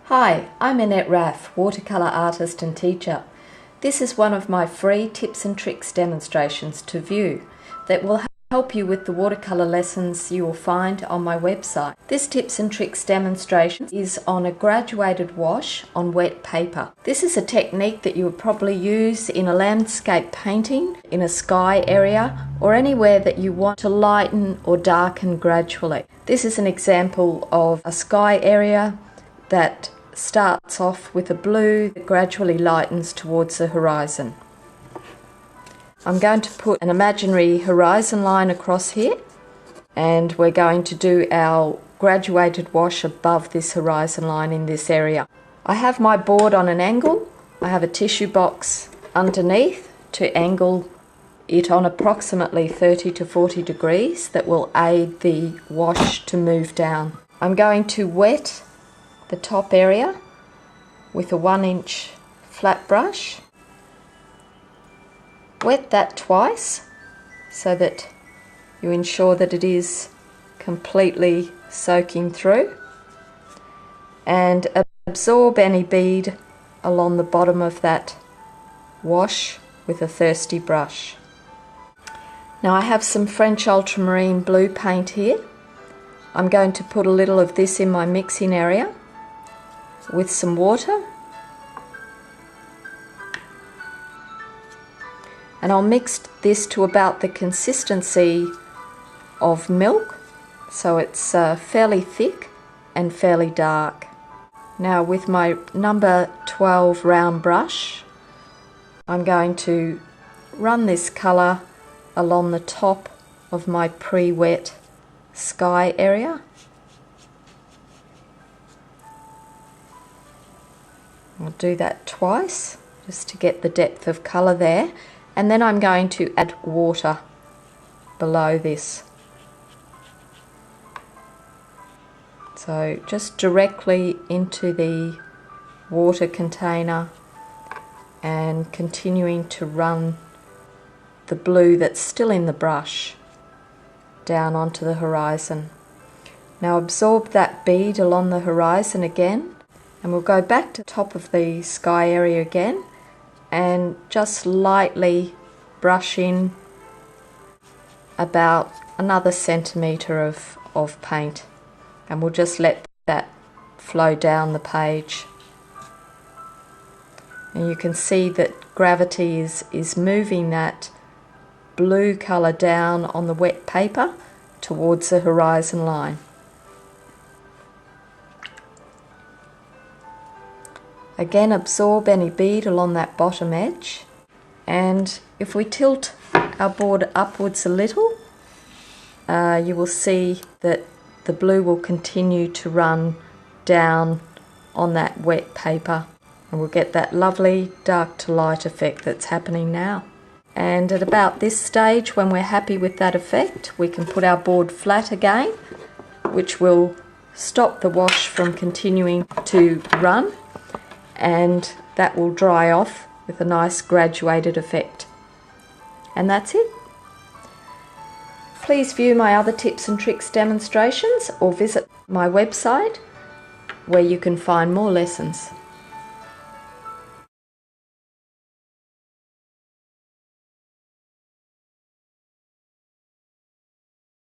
Hi, I'm Annette Raff, watercolour artist and teacher. This is one of my free tips and tricks demonstrations to view that will help you with the watercolour lessons you will find on my website. This tips and tricks demonstration is on a graduated wash on wet paper. This is a technique that you would probably use in a landscape painting, in a sky area, or anywhere that you want to lighten or darken gradually. This is an example of a sky area that starts off with a blue that gradually lightens towards the horizon. I'm going to put an imaginary horizon line across here, and we're going to do our graduated wash above this horizon line in this area. I have my board on an angle. I have a tissue box underneath to angle it on approximately 30 to 40 degrees that will aid the wash to move down. I'm going to wet the top area with a 1-inch flat brush. Wet that twice so that you ensure that it is completely soaking through, and absorb any bead along the bottom of that wash with a thirsty brush. Now I have some French ultramarine blue paint here. I'm going to put a little of this in my mixing area with some water, and I'll mix this to about the consistency of milk, so it's fairly thick and fairly dark. Now with my number 12 round brush, I'm going to run this colour along the top of my pre-wet sky area. I'll do that twice just to get the depth of colour there, and then I'm going to add water below this. So just directly into the water container and continuing to run the blue that's still in the brush down onto the horizon. Now absorb that bead along the horizon again, and we'll go back to the top of the sky area again and just lightly brush in about another centimetre of paint, and we'll just let that flow down the page. And you can see that gravity is moving that blue colour down on the wet paper towards the horizon line. Again, absorb any bead along that bottom edge, and if we tilt our board upwards a little, you will see that the blue will continue to run down on that wet paper, and we'll get that lovely dark to light effect that's happening now. And at about this stage, when we're happy with that effect, we can put our board flat again, which will stop the wash from continuing to run, and that will dry off with a nice graduated effect. And that's it. Please view my other tips and tricks demonstrations or visit my website where you can find more lessons.